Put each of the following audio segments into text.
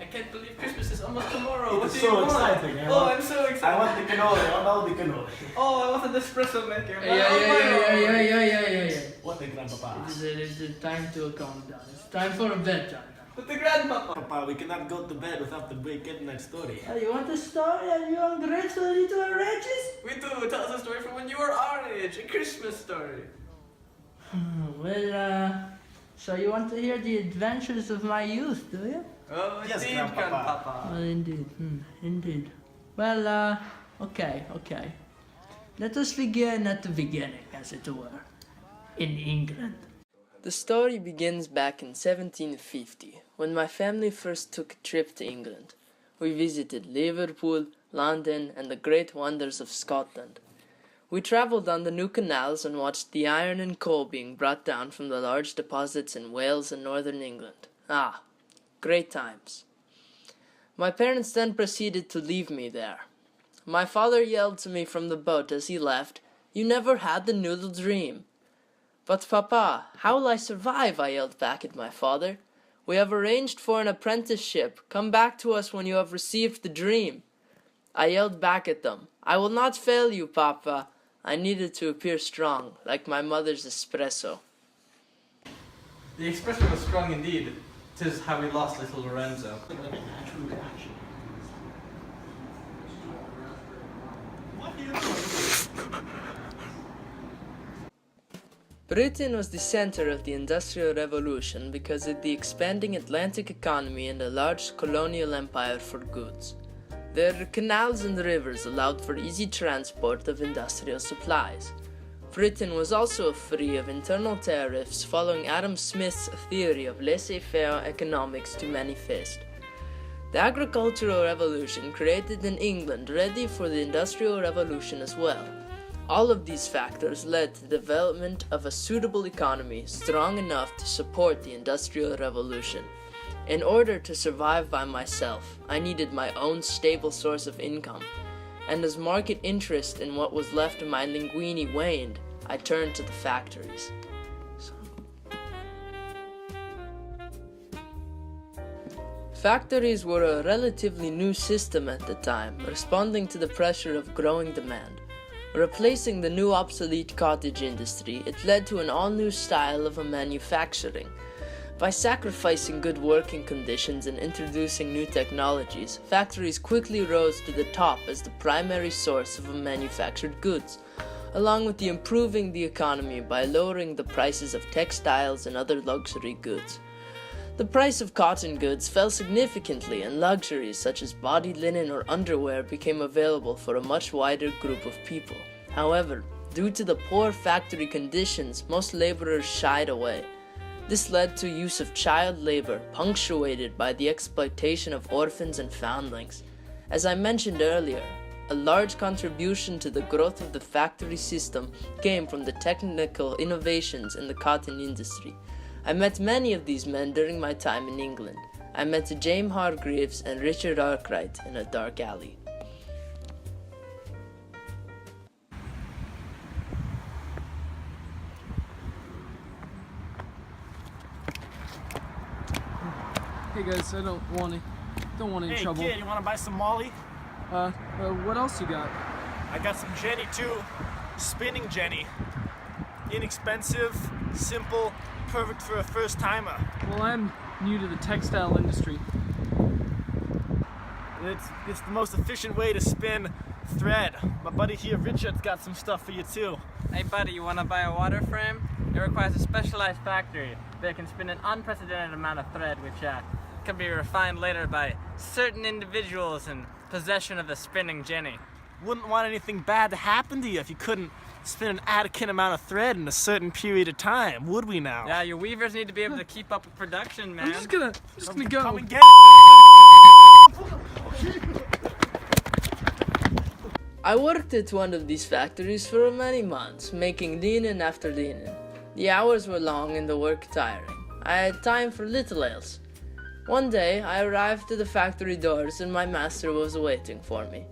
I can't believe Christmas is almost tomorrow. What It's do so you want? exciting. Oh, I'm so excited. I want the cannoli. I want the cannoli. Oh, I want an espresso maker. Yeah. What the grandpapa? It's time to calm down. It's time for a bedtime now. But the grandpapa. Papa, we cannot go to bed without the break-in that story. Oh, you want a story? Are you ungrateful little wretches? We do. Tell us a story from when you were our age. A Christmas story. So you want to hear the adventures of my youth, do you? Oh, Yes, indeed, grandpapa. grandpapa. Well, indeed. Well, okay. Let us begin at the beginning, as it were, in England. The story begins back in 1750, when my family first took a trip to England. We visited Liverpool, London, and the great wonders of Scotland. We travelled on the new canals and watched the iron and coal being brought down from the large deposits in Wales and northern England. Ah, great times. My parents then proceeded to leave me there. My father yelled to me from the boat as he left, "You never had the noodle dream." "But Papa, how will I survive?" I yelled back at my father. "We have arranged for an apprenticeship. Come back to us when you have received the dream." I yelled back at them, "I will not fail you, Papa." I needed to appear strong, like my mother's espresso. The expression was strong indeed. 'Tis how we lost little Lorenzo. Britain was the center of the Industrial Revolution because of the expanding Atlantic economy and a large colonial empire for goods. Their canals and rivers allowed for easy transport of industrial supplies. Britain was also free of internal tariffs following Adam Smith's theory of laissez-faire economics to manifest. The agricultural revolution created an England ready for the Industrial Revolution as well. All of these factors led to the development of a suitable economy strong enough to support the Industrial Revolution. In order to survive by myself, I needed my own stable source of income, and as market interest in what was left of my linguine waned, I turned to the factories. Factories were a relatively new system at the time, responding to the pressure of growing demand. Replacing the new obsolete cottage industry, it led to an all-new style of manufacturing. By sacrificing good working conditions and introducing new technologies, factories quickly rose to the top as the primary source of manufactured goods, along with improving the economy by lowering the prices of textiles and other luxury goods. The price of cotton goods fell significantly, and luxuries such as body linen or underwear became available for a much wider group of people. However, due to the poor factory conditions, most laborers shied away. This led to use of child labor, punctuated by the exploitation of orphans and foundlings. As I mentioned earlier, a large contribution to the growth of the factory system came from the technical innovations in the cotton industry. I met many of these men during my time in England. I met James Hargreaves and Richard Arkwright in a dark alley. Hey guys, I don't want any trouble. Hey kid, you want to buy some Molly? What else you got? I got some Jenny too. Spinning Jenny. Inexpensive, simple, perfect for a first timer. Well, I'm new to the textile industry. It's the most efficient way to spin thread. My buddy here, Richard's got some stuff for you too. Hey buddy, you want to buy a water frame? It requires a specialized factory that can spin an unprecedented amount of thread, which can be refined later by certain individuals in possession of the spinning jenny. Wouldn't want anything bad to happen to you if you couldn't spin an adequate amount of thread in a certain period of time, would we now? Yeah, your weavers need to be able to keep up with production, man. I'm just gonna go. Come and get it. I worked at one of these factories for many months, making linen after linen. The hours were long and the work tiring. I had time for little else. One day, I arrived to the factory doors and my master was waiting for me.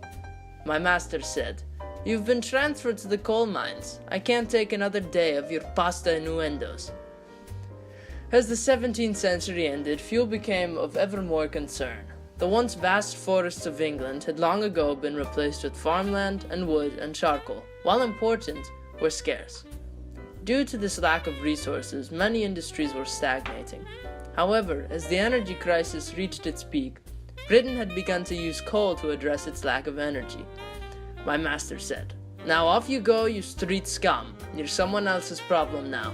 My master said, "You've been transferred to the coal mines. I can't take another day of your pasta innuendos." As the 17th century ended, fuel became of ever more concern. The once vast forests of England had long ago been replaced with farmland and wood and charcoal, while important, were scarce. Due to this lack of resources, many industries were stagnating. However, as the energy crisis reached its peak, Britain had begun to use coal to address its lack of energy. My master said, "Now off you go, you street scum. You're someone else's problem now."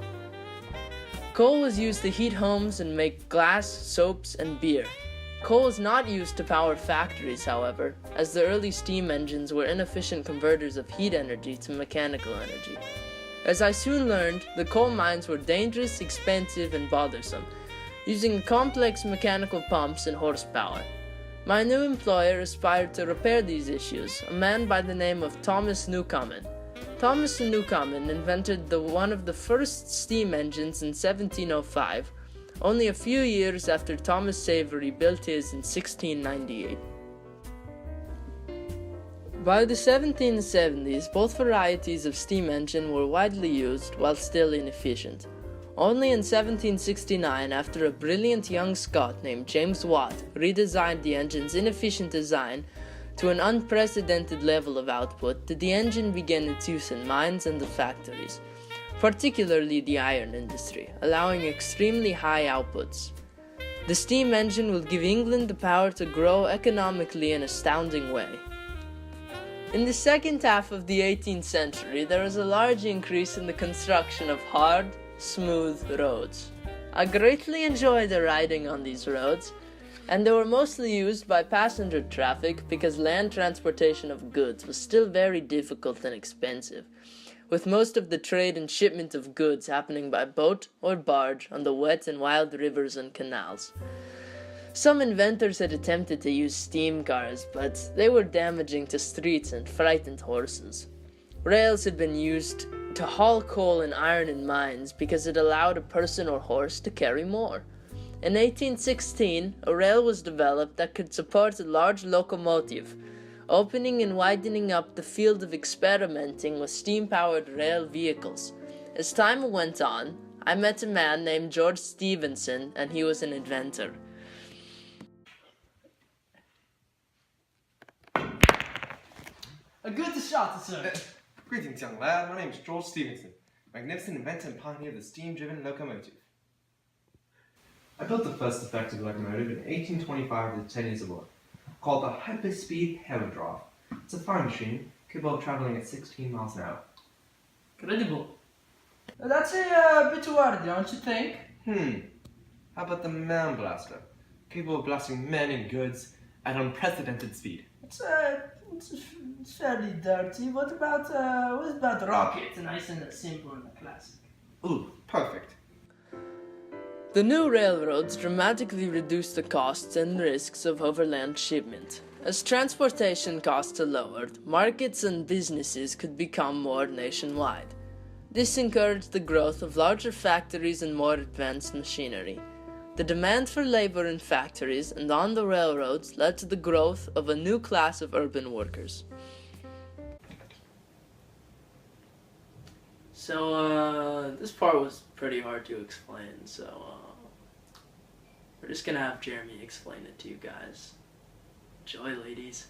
Coal was used to heat homes and make glass, soaps, and beer. Coal was not used to power factories, however, as the early steam engines were inefficient converters of heat energy to mechanical energy. As I soon learned, the coal mines were dangerous, expensive, and bothersome, using complex mechanical pumps and horsepower. My new employer aspired to repair these issues, a man by the name of Thomas Newcomen. Thomas Newcomen invented one of the first steam engines in 1705, only a few years after Thomas Savery built his in 1698. By the 1770s, both varieties of steam engine were widely used while still inefficient. Only in 1769, after a brilliant young Scot named James Watt redesigned the engine's inefficient design to an unprecedented level of output, did the engine begin its use in mines and the factories, particularly the iron industry, allowing extremely high outputs. The steam engine will give England the power to grow economically in an astounding way. In the second half of the 18th century, there was a large increase in the construction of hard, smooth roads. I greatly enjoyed the riding on these roads, and they were mostly used by passenger traffic because land transportation of goods was still very difficult and expensive, with most of the trade and shipment of goods happening by boat or barge on the wet and wild rivers and canals. Some inventors had attempted to use steam cars, but they were damaging to streets and frightened horses. Rails had been used to haul coal and iron in mines because it allowed a person or horse to carry more. In 1816, a rail was developed that could support a large locomotive, opening and widening up the field of experimenting with steam-powered rail vehicles. As time went on, I met a man named George Stephenson, and he was an inventor. A good shot, sir. Greetings, young lad. My name is George Stephenson, magnificent inventor and pioneer of the steam-driven locomotive. I built the first effective locomotive in 1825 with 10 years of work, called the Hyperspeed Helidrov. It's a fine machine, capable of traveling at 16 miles an hour. Incredible. That's a bit too hard, don't you think? How about the Man Blaster, capable of blasting men and goods at unprecedented speed? It's fairly dirty. What about rocket? Nice and simple and classic. Ooh, perfect. The new railroads dramatically reduced the costs and risks of overland shipment. As transportation costs are lowered, markets and businesses could become more nationwide. This encouraged the growth of larger factories and more advanced machinery. The demand for labor in factories and on the railroads led to the growth of a new class of urban workers. So, this part was pretty hard to explain, so, we're just gonna have Jeremy explain it to you guys. Enjoy, ladies.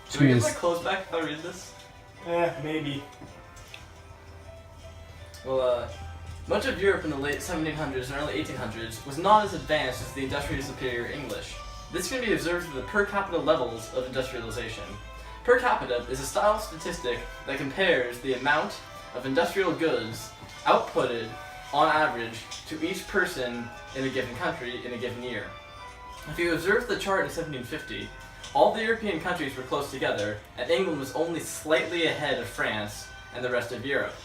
Should we get my clothes back if I read this? Maybe. Well, much of Europe in the late 1700s and early 1800s was not as advanced as the industrially superior English. This can be observed through the per capita levels of industrialization. Per capita is a style of statistic that compares the amount of industrial goods outputted on average to each person in a given country in a given year. If you observe the chart in 1750, all the European countries were close together, and England was only slightly ahead of France and the rest of Europe.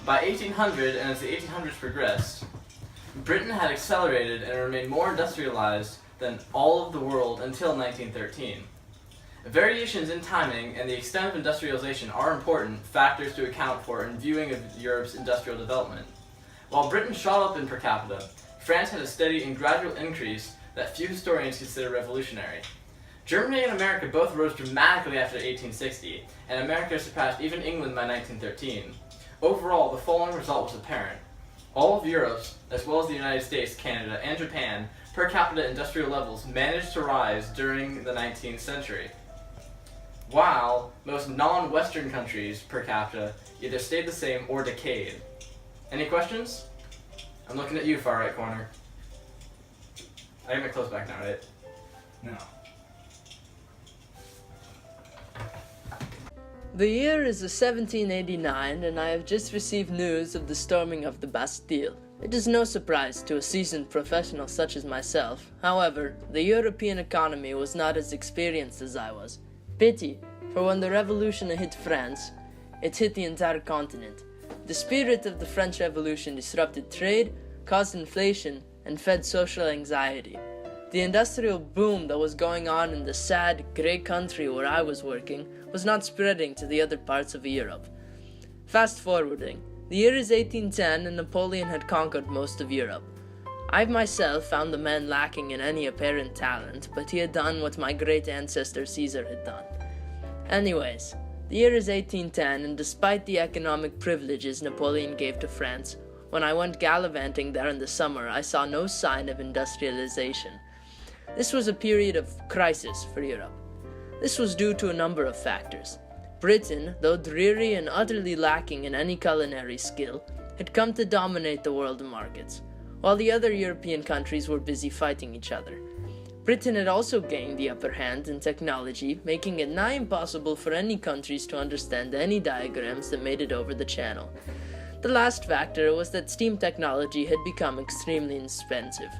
By 1800, and as the 1800s progressed, Britain had accelerated and remained more industrialized than all of the world until 1913. Variations in timing and the extent of industrialization are important factors to account for in viewing of Europe's industrial development. While Britain shot up in per capita, France had a steady and gradual increase that few historians consider revolutionary. Germany and America both rose dramatically after 1860, and America surpassed even England by 1913. Overall, the following result was apparent. All of Europe's, as well as the United States, Canada, and Japan, per capita industrial levels managed to rise during the 19th century, while most non-Western countries per capita either stayed the same or decayed. Any questions? I'm looking at you, far right corner. I got my clothes back now, right? No. The year is 1789, and I have just received news of the storming of the Bastille. It is no surprise to a seasoned professional such as myself. However, the European economy was not as experienced as I was. Pity, for when the revolution hit France, it hit the entire continent. The spirit of the French Revolution disrupted trade, caused inflation, and fed social anxiety. The industrial boom that was going on in the sad, grey country where I was working was not spreading to the other parts of Europe. Fast forwarding, the year is 1810 and Napoleon had conquered most of Europe. I myself found the man lacking in any apparent talent, but he had done what my great ancestor Caesar had done. Anyways, the year is 1810, and despite the economic privileges Napoleon gave to France, when I went gallivanting there in the summer, I saw no sign of industrialization. This was a period of crisis for Europe. This was due to a number of factors. Britain, though dreary and utterly lacking in any culinary skill, had come to dominate the world markets, while the other European countries were busy fighting each other. Britain had also gained the upper hand in technology, making it nigh impossible for any countries to understand any diagrams that made it over the channel. The last factor was that steam technology had become extremely expensive.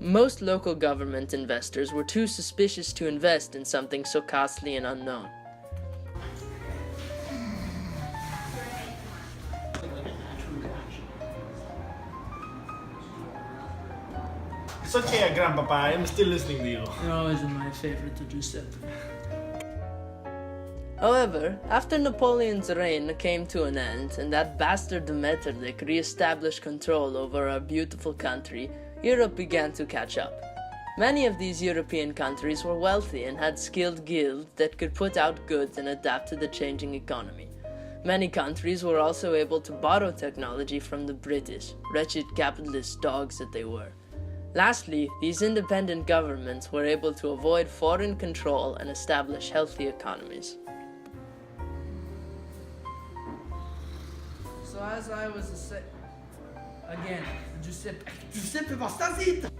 Most local government investors were too suspicious to invest in something so costly and unknown. It's okay, Grandpapa. I'm still listening to you. You're always my favorite to Giuseppe. However, after Napoleon's reign came to an end and that bastard Metternich re-established control over our beautiful country, Europe began to catch up. Many of these European countries were wealthy and had skilled guilds that could put out goods and adapt to the changing economy. Many countries were also able to borrow technology from the British, wretched capitalist dogs that they were. Lastly, these independent governments were able to avoid foreign control and establish healthy economies. So as I was again, Giuseppe, basta zitto!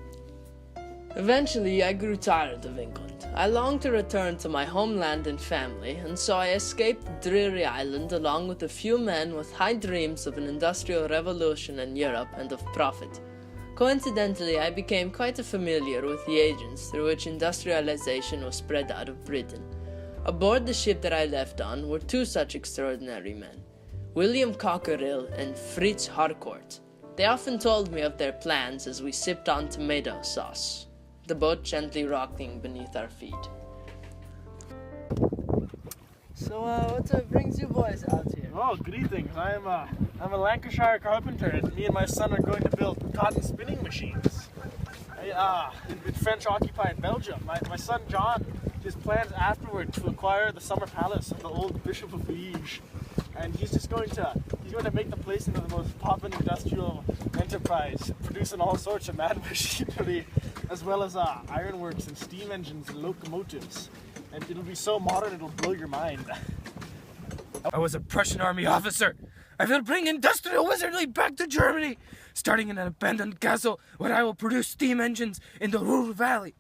Eventually, I grew tired of England. I longed to return to my homeland and family, and so I escaped the dreary island along with a few men with high dreams of an industrial revolution in Europe and of profit. Coincidentally, I became quite familiar with the agents through which industrialization was spread out of Britain. Aboard the ship that I left on were two such extraordinary men, William Cockerill and Fritz Harcourt. They often told me of their plans as we sipped on tomato sauce, the boat gently rocking beneath our feet. So what brings you boys out here? Oh, greetings. I'm a Lancashire carpenter, and me and my son are going to build cotton spinning machines. In French-occupied Belgium. My son John, his plans afterward to acquire the summer palace of the old Bishop of Liege, and he's going to make the place into the most poppin' industrial enterprise, producing all sorts of mad machinery, as well as ironworks and steam engines and locomotives. And it'll be so modern it'll blow your mind. I was a Prussian army officer. I will bring industrial wizardry back to Germany, starting in an abandoned castle where I will produce steam engines in the Ruhr Valley.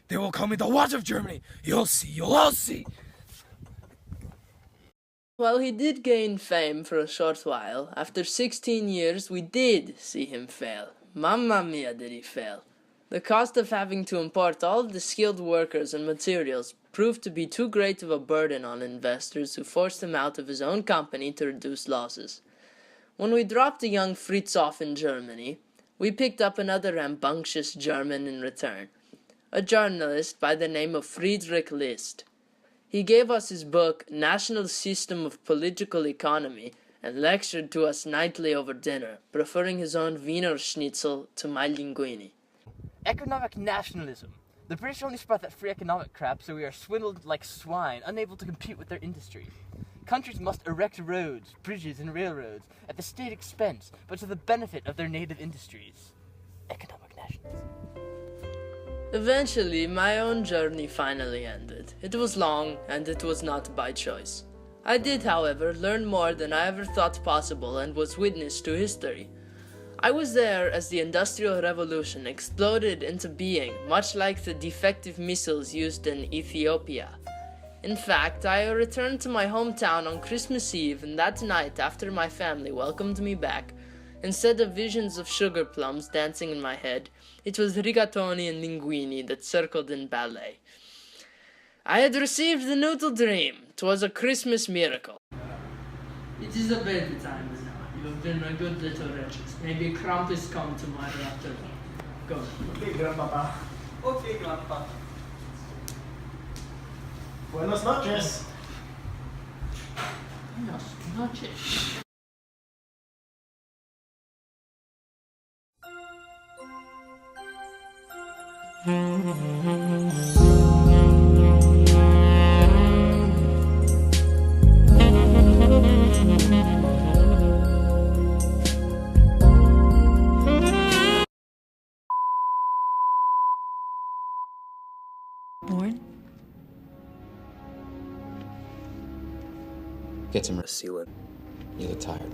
They will call me the Watch of Germany. You'll see, you'll all see. While he did gain fame for a short while, after 16 years we did see him fail. Mamma mia, did he fail. The cost of having to import all of the skilled workers and materials proved to be too great of a burden on investors who forced him out of his own company to reduce losses. When we dropped the young Fritz off in Germany, we picked up another rambunctious German in return, a journalist by the name of Friedrich List. He gave us his book, National System of Political Economy, and lectured to us nightly over dinner, preferring his own Wiener Schnitzel to my linguine. Economic nationalism. The British only spread that free economic crap, so we are swindled like swine, unable to compete with their industry. Countries must erect roads, bridges, and railroads at the state expense, but to the benefit of their native industries. Economic nationalism. Eventually, my own journey finally ended. It was long, and it was not by choice. I did, however, learn more than I ever thought possible and was witness to history. I was there as the Industrial Revolution exploded into being, much like the defective missiles used in Ethiopia. In fact, I returned to my hometown on Christmas Eve, and that night, after my family welcomed me back, instead of visions of sugar plums dancing in my head, it was rigatoni and linguini that circled in ballet. I had received the noodle dream. 'Twas a Christmas miracle. It is a bedtime now. You have been a good little wretches. Maybe Krampus come tomorrow after. Go. Okay, Grandpapa. Okay, Grandpa. Buenas noches. Buenas noches. Born? Get some rest, seal it. You look tired.